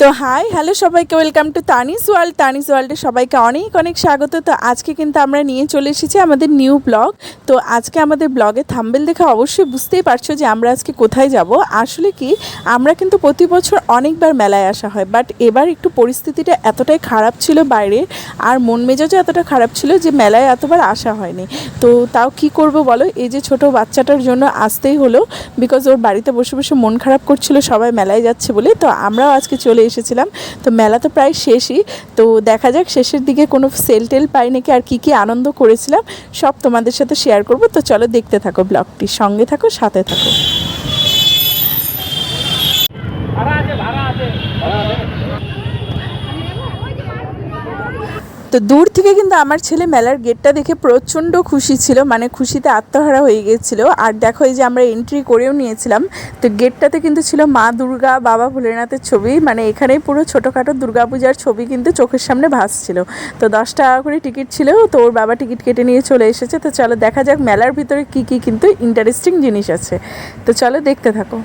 তো hi hello সবাইকে welcome to Tanis ওয়ার্ল্ডে সবাইকে অনেক অনেক স্বাগত। তো আজকে কিন্তু আমরা নিয়ে চলে এসেছি আমাদের নিউ ব্লগ। তো আজকে আমাদের ব্লগে থাম্বনেল দেখে অবশ্যই বুঝতেই পারছো যে আমরা আজকে কোথায় যাব। আসলে কি আমরা কিন্তু প্রতি বছর অনেকবার মেলায় আসা হয়, বাট এবার একটু পরিস্থিতিটা এতটাই খারাপ ছিল বাইরে, আর মন মেজাজও এতটা খারাপ ছিল যে মেলায় এতবার আসা হয়নি। তো তাও কি করব বলো, এই যে ছোট বাচ্চাটার জন্য আসতেই হলো, বিকজ ওর বাড়িতে বসে বসে মন খারাপ করছিল সবাই মেলায় যাচ্ছে বলে। তো আমরাও আজকে চলে এসেছিলাম। তো মেলা তো প্রায় শেষই, তো দেখা যাক শেষের দিকে কোনো সেল টেল পাই নাকি, আর কি আনন্দ করেছিলাম সব তোমাদের সাথে শেয়ার করব। তো চলো দেখতে থাকো ব্লগটি, সঙ্গে থাকো, সাথে থাকো। তো দূর থেকে কিন্তু আমার ছেলে মেলার গেটটা দেখে প্রচণ্ড খুশি ছিল, মানে খুশিতে আত্মহারা হয়ে গিয়েছিল। আর দেখো এই যে আমরা এন্ট্রি করেও নিয়েছিলাম। তো গেটটাতে কিন্তু ছিল মা দুর্গা, বাবা ভোলেনাথের ছবি, মানে এখানেই পুরো ছোটোখাটো দুর্গাপূজার ছবি কিন্তু চোখের সামনে ভাসছিল। তো 10 টাকা করে টিকিট ছিল, তো ওর বাবা টিকিট কেটে নিয়ে চলে এসেছে। তো চলো দেখা যাক মেলার ভিতরে কী কী কিন্তু ইন্টারেস্টিং জিনিস আছে। তো চলো দেখতে থাকো।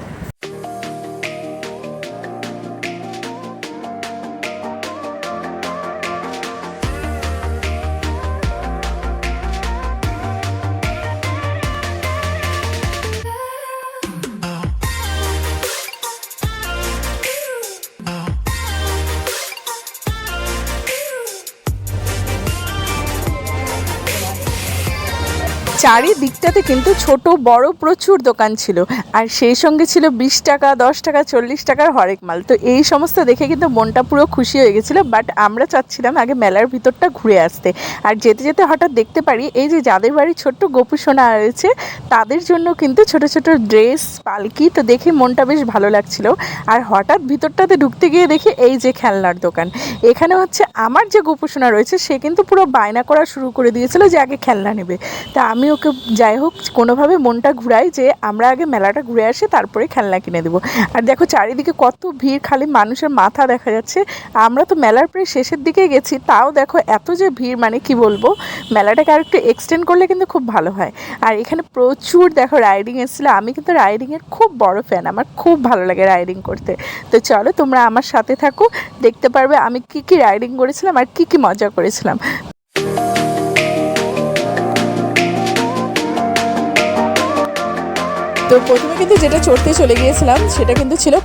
চারিদিকটাতে কিন্তু ছোট বড় প্রচুর দোকান ছিল, আর সেই সঙ্গে ছিল 20 টাকা, 10 টাকা, 40 টাকার হরেক মাল। তো এই সমস্ত দেখে কিন্তু মনটা পুরো খুশি হয়ে গেছিলো। বাট আমরা চাচ্ছিলাম আগে মেলার ভিতরটা ঘুরে আসতে। আর যেতে যেতে হঠাৎ দেখতে পারি এই যে যাদের বাড়ি ছোট্ট গোপু সোনা রয়েছে তাদের জন্য কিন্তু ছোট ছোট ড্রেস, পালকি, তো দেখে মনটা বেশ ভালো লাগছিল। আর হঠাৎ ভিতরটাতে ঢুকতে গিয়ে দেখি এই যে খেলনার দোকান। এখানে হচ্ছে আমার যে গোপু সোনা রয়েছে সে কিন্তু পুরো বায়না করা শুরু করে দিয়েছিল যে আগে খেলনা নেবে। তা আমি ওকে যাই হোক কোনোভাবে মনটা ঘুরাই যে আমরা আগে মেলাটা ঘুরে আসি তারপরে খেলনা কিনে দেবো। আর দেখো চারিদিকে কত ভিড়, খালি মানুষের মাথা দেখা যাচ্ছে। আমরা তো মেলার প্রায় শেষের দিকে গেছি, তাও দেখো এত যে ভিড়, মানে কি বলবো, মেলাটাকে আর একটু এক্সটেন্ড করলে কিন্তু খুব ভালো হয়। আর এখানে প্রচুর দেখো রাইডিং এসেছিলো। আমি কিন্তু রাইডিংয়ের খুব বড় ফ্যান, আমার খুব ভালো লাগে রাইডিং করতে। তো চলো তোমরা আমার সাথে থাকো, দেখতে পারবে আমি কি কি রাইডিং করেছিলাম আর কি কি মজা করেছিলাম। তো প্রথমে কিন্তু যেটা চড়তে চলে গিয়েছিলাম সেটা কিন্তু ছিল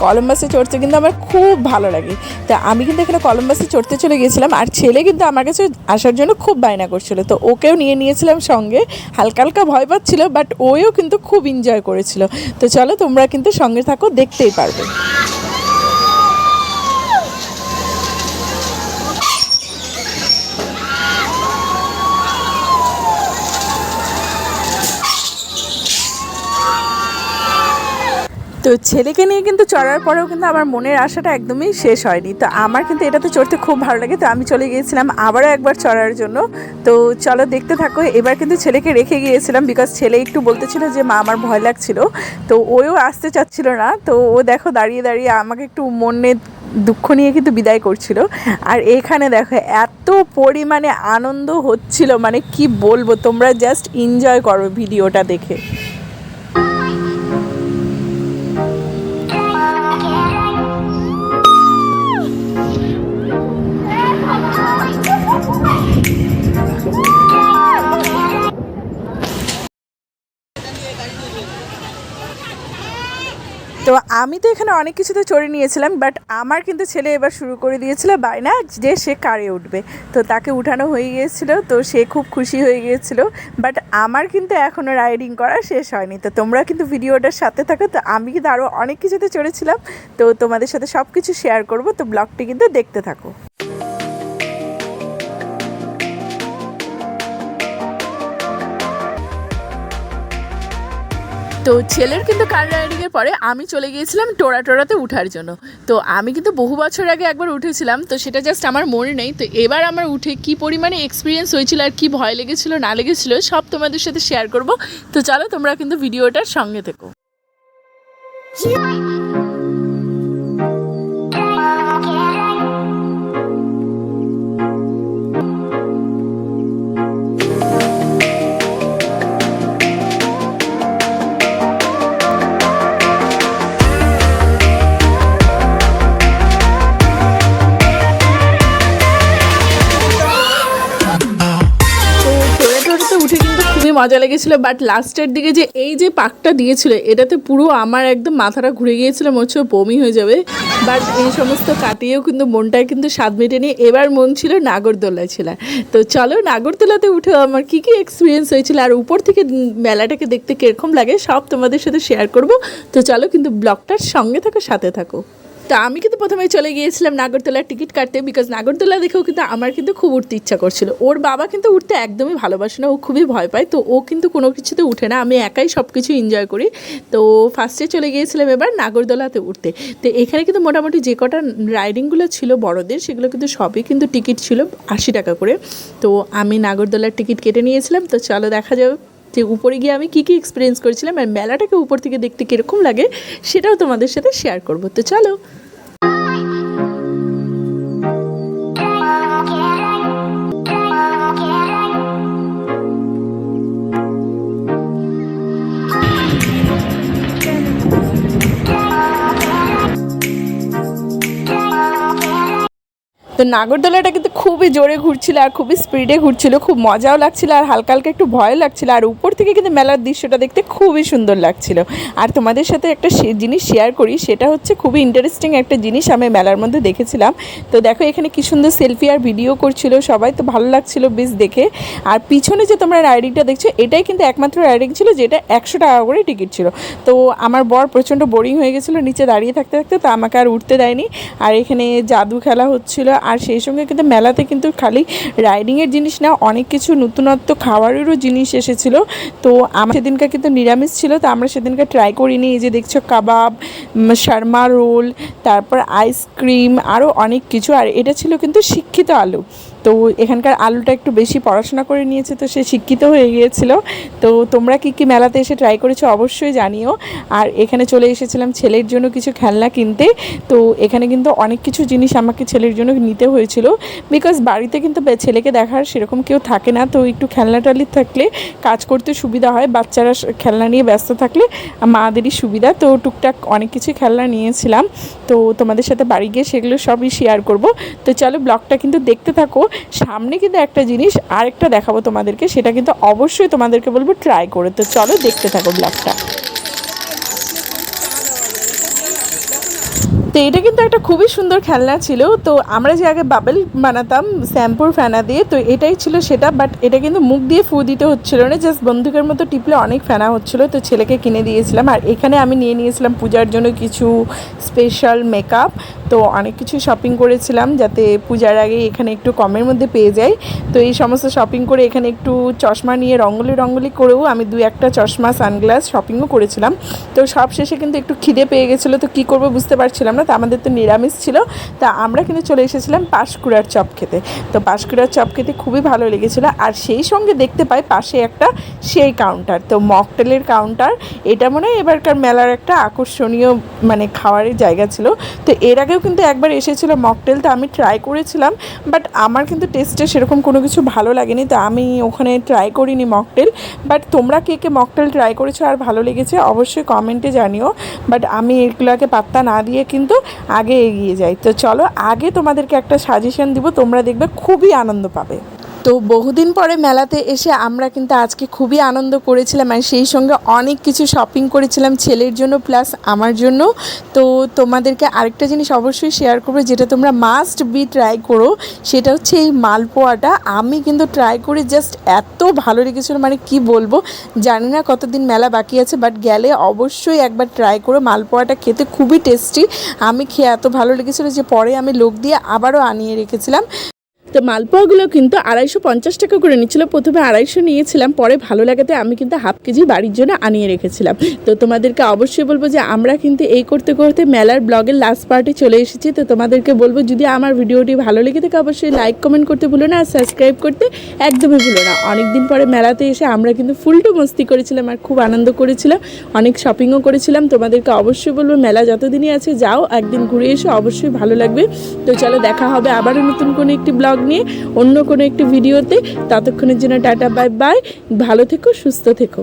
কলম্বাসে চড়তে কিন্তু আমার খুব ভালো লাগে। তা আমি কিন্তু এখানে কলম্বাসে চড়তে চলে গিয়েছিলাম, আর ছেলে কিন্তু আমার কাছে আসার জন্য খুব বায়না করছিল। তো ওকেও নিয়ে নিয়েছিলাম সঙ্গে, হালকা হালকা ভয় পাচ্ছিল বাট ওও কিন্তু খুব এনজয় করেছিল। তো চলো তোমরা কিন্তু সঙ্গে থাকো, দেখতেই পারবে। তো ছেলেকে নিয়ে কিন্তু চড়ার পরেও কিন্তু আমার মনের আশাটা একদমই শেষ হয়নি। তো আমার কিন্তু এটাতে চড়তে খুব ভালো লাগে। তো আমি চলে গিয়েছিলাম আবারও একবার চড়ার জন্য। তো চলো দেখতে থাকো। এবার কিন্তু ছেলেকে রেখে গিয়েছিলাম, বিকজ ছেলে একটু বলতেছিল যে মা আমার ভয় লাগছিল। তো ওও আসতে চাচ্ছিল না। তো ও দেখো দাঁড়িয়ে দাঁড়িয়ে আমাকে একটু মনে দুঃখ নিয়ে কিন্তু বিদায় করছিল। আর এখানে দেখো এত পরিমাণে আনন্দ হচ্ছিল, মানে কি বলবো, তোমরা জাস্ট এনজয় করো ভিডিওটা দেখে। তো আমি তো এখানে অনেক কিছুতে চড়ে নিয়েছিলাম, বাট আমার কিন্তু ছেলে এবার শুরু করে দিয়েছিল বায়না যে সে কারে উঠবে। তো তাকে উঠানো হয়ে গিয়েছিল, তো সে খুব খুশি হয়ে গিয়েছিল। বাট আমার কিন্তু এখনও রাইডিং করা শেষ হয়নি। তো তোমরা কিন্তু ভিডিওটার সাথে থাকো। তো আমি কিন্তু আরও অনেক কিছুতে চড়েছিলাম, তো তোমাদের সাথে সব কিছু শেয়ার করব। তো ব্লগটি কিন্তু দেখতে থাকো। তো ছেলের কিন্তু কার রাইডিংয়ের পরে আমি চলে গিয়েছিলাম টোড়াতে উঠার জন্য। তো আমি কিন্তু বহু বছর আগে একবার উঠেছিলাম, তো সেটা জাস্ট আমার মনে নেই। তো এবার আমার উঠে কি পরিমাণে এক্সপিরিয়েন্স হয়েছিল আর কি ভয় লেগেছিল না লেগেছিল সব তোমাদের সাথে শেয়ার করব। তো চলো তোমরা কিন্তু ভিডিওটার সঙ্গে থেকো। মজা লেগেছিলো, বাট লাস্টের দিকে যে এই যে পাকটা দিয়েছিল এটাতে পুরো আমার একদম মাথাটা ঘুরে গিয়েছিল, মনে হচ্ছে বমি হয়ে যাবে। বাট এই সমস্ত কাটিয়েও কিন্তু মনটায় কিন্তু স্বাদ মেটেনি। এবার মন ছিল নাগরদোলায় ছিল। তো চলো নাগরদোলাতে উঠে আমার কী কী এক্সপিরিয়েন্স হয়েছিল আর উপর থেকে মেলাটাকে দেখতে কীরকম লাগে সব তোমাদের সাথে শেয়ার করব। তো চলো কিন্তু ব্লগটার সঙ্গে থাকো, সাথে থাকো। তা আমি কিন্তু প্রথমে চলে গিয়েছিলাম নাগরদোলার টিকিট কাটতে, বিকজ নাগরদোলা দেখেও কিন্তু আমার কিন্তু খুব উঠতে ইচ্ছা করছিল। ওর বাবা কিন্তু উঠতে একদমই ভালোবাসে না, ও খুবই ভয় পায়, তো ও কিন্তু কোনো কিছুতে উঠে না, আমি একাই সব কিছু এনজয় করি। তো ফার্স্টে চলে গিয়েছিলাম এবার নাগরদোলাতে উঠতে। তো এখানে কিন্তু মোটামুটি যে কটা রাইডিংগুলো ছিল বড়দের সেগুলো কিন্তু সবই কিন্তু টিকিট ছিল 80 টাকা করে। তো আমি নাগরদোলার টিকিট কেটে নিয়েছিলাম। তো চলো দেখা যাবে যে উপরে গিয়ে আমি কী কী এক্সপিরিয়েন্স করেছিলাম আর মেলাটাকে উপর থেকে দেখতে কীরকম লাগে সেটাও তোমাদের সাথে শেয়ার করবো। তো চলো। তো নাগরদোলাটা কিন্তু খুবই জোরে ঘুরছিল আর খুবই স্পিডে ঘুরছিল, খুব মজাও লাগছিল আর হালকা হালকা একটু ভয় লাগছিল। আর উপর থেকে কিন্তু মেলার দৃশ্যটা দেখতে খুবই সুন্দর লাগছিল। আর তোমাদের সাথে একটা জিনিস শেয়ার করি, সেটা হচ্ছে খুবই ইন্টারেস্টিং একটা জিনিস আমি মেলার মধ্যে দেখেছিলাম। তো দেখো এখানে কি সুন্দর সেলফি আর ভিডিও করছিল সবাই, তো ভালো লাগছিল বেশ দেখে। আর পিছনে যে তোমরা রাইডিংটা দেখছো এটাই কিন্তু একমাত্র রাইডিং ছিল যেটা 100 টাকা করে টিকিট ছিল। তো আমার বর প্রচণ্ড বোরিং হয়ে গেছিলো নিচে দাঁড়িয়ে থাকতে থাকতে, তো আমাকে আর উঠতে দেয়নি। আর এখানে জাদু খেলা হচ্ছিল আর সেই সঙ্গে কিন্তু মেলাতে কিন্তু খালি রাইডিংয়ের জিনিস না, অনেক কিছু নতুনত্ব খাবারেরও জিনিস এসেছিলো। তো আমার সেদিনকার কিন্তু নিরামিষ ছিল, তো আমরা সেদিনকার ট্রাই করিনি। এই যে দেখছো কাবাব, শর্মা রোল, তারপর আইসক্রিম, আরও অনেক কিছু। আর এটা ছিল কিন্তু শিক্ষিত আলু। তো এখানকার আলুটা একটু বেশি পড়াশোনা করে নিয়েছে, তো সে শিক্ষিত হয়ে গিয়েছিল। তো তোমরা কী কী মেলাতে এসে ট্রাই করেছো অবশ্যই জানিও। আর এখানে চলে এসেছিলাম ছেলের জন্য কিছু খেলনা কিনতে। তো এখানে কিন্তু অনেক কিছু জিনিস আমাকে ছেলের জন্য নিতে হয়েছিল, বিকজ বাড়িতে কিন্তু ছেলেকে দেখার সেরকম কেউ থাকে না। তো একটু খেলনা টালি থাকলে কাজ করতে সুবিধা হয়, বাচ্চারা খেলনা নিয়ে ব্যস্ত থাকলে মাদেরই সুবিধা। তো টুকটাক অনেক কিছু খেলনা নিয়েছিলাম, তো তোমাদের সাথে বাড়ি গিয়ে সেগুলো সবই শেয়ার করব। তো চলো ব্লগটা কিন্তু দেখতে থাকো। সামনে কিন্তু একটা জিনিস আরেকটা দেখাবো তোমাদেরকে, সেটা কিন্তু অবশ্যই তোমাদেরকে বলবো ট্রাই করে। তো চলো দেখতে থাকো ব্লগটা। তো এটা কিন্তু একটা খুবই সুন্দর খেলনা ছিল। তো আমরা যে আগে বাবেল বানাতাম শ্যাম্পুর ফেনা দিয়ে, তো এটাই ছিল সেটা, বাট এটা কিন্তু মুখ দিয়ে ফু দিতে হচ্ছিল না, জাস্ট বন্দুকের মতো টিপলে অনেক ফেনা হচ্ছিলো। তো ছেলেকে কিনে দিয়েছিলাম। আর এখানে আমি নিয়ে নিয়েছিলাম পূজার জন্য কিছু স্পেশাল মেকআপ। তো অনেক কিছু শপিং করেছিলাম যাতে পূজার আগে এখানে একটু কমের মধ্যে পেয়ে যাই। তো এই সমস্ত শপিং করে এখানে একটু চশমা নিয়ে রঙ্গলি করেও আমি 2-1টা চশমা সানগ্লাস শপিংও করেছিলাম। তো সব শেষে কিন্তু একটু খিদে পেয়ে গেছিলো, তো কী করবো বুঝতে পারছিলাম না। তো আমাদের তো নিরামিষ ছিল, তা আমরা কিন্তু চলে এসেছিলাম পাঁশকুড়ার চপ খেতে। তো পাঁশকুড়ার চপ খেতে খুবই ভালো লেগেছিলো। আর সেই সঙ্গে দেখতে পাই পাশে একটা সেই কাউন্টার, তো মকটেলের কাউন্টার। এটা মনে হয় এবারকার মেলার একটা আকর্ষণীয় মানে খাওয়ারের জায়গা ছিল। তো এর আগেও কিন্তু একবার এসেছিলো মকটেল, তো আমি ট্রাই করেছিলাম, বাট আমার কিন্তু টেস্টে সেরকম কোনো কিছু ভালো লাগেনি, তো আমি ওখানে ট্রাই করিনি মকটেল। বাট তোমরা কে কে মকটেল ট্রাই করেছো আর ভালো লেগেছে অবশ্যই কমেন্টে জানিও। বাট আমি এগুলোকে পাত্তা না দিয়ে কিন্তু আগে এগিয়ে যাই। তো চলো আগে তোমাদেরকে একটা সাজেশন দিব, তোমরা দেখবে খুবই আনন্দ পাবে। তো বহুদিন পরে মেলাতে এসে আমরা কিন্তু আজকে খুবই আনন্দ করেছিলাম আর সেই সঙ্গে অনেক কিছু শপিং করেছিলাম ছেলের জন্য প্লাস আমার জন্য। তো তোমাদেরকে আরেকটা জিনিস অবশ্যই শেয়ার করবো যেটা তোমরা মাস্ট বি ট্রাই করো, সেটা হচ্ছে এই মালপোয়াটা। আমি কিন্তু ট্রাই করে জাস্ট এত ভালো লেগেছিলো, মানে কি বলবো, জানি না কতদিন মেলা বাকি আছে, বাট গেলে অবশ্যই একবার ট্রাই করো। মালপোয়াটা খেতে খুবই টেস্টি, আমি খেয়ে এত ভালো লেগেছিলো যে পরে আমি লোক দিয়ে আবারও আনিয়ে রেখেছিলাম। তো মালপোয়াগুলো কিন্তু 250 টাকা করে নিচ্ছিল, প্রথমে 250 নিয়েছিলাম, পরে ভালো লাগাতে আমি কিন্তু হাফ কেজি বাড়ির জন্য আনিয়ে রেখেছিলাম। তো তোমাদেরকে অবশ্যই বলবো যে আমরা কিন্তু এই করতে করতে মেলার ব্লগের লাস্ট পার্টে চলে এসেছি। তো তোমাদেরকে বলবো যদি আমার ভিডিওটি ভালো লেগে থাকে অবশ্যই লাইক কমেন্ট করতে ভুলো না আর সাবস্ক্রাইব করতে একদমই ভুলো না। অনেকদিন পরে মেলাতে এসে আমরা কিন্তু ফুলটু মস্তি করেছিলাম আর খুব আনন্দ করেছিলাম, অনেক শপিংও করেছিলাম। তোমাদেরকে অবশ্যই বলবো মেলা যতদিনই আছে যাও, একদিন ঘুরে এসো, অবশ্যই ভালো লাগবে। তো চলো দেখা হবে আবারও নতুন কোনো একটি ব্লগ নিয়ে অন্য কোনো একটি ভিডিওতে। ততক্ষণের জন্য টাটা বাই বাই, ভালো থেকো, সুস্থ থেকো।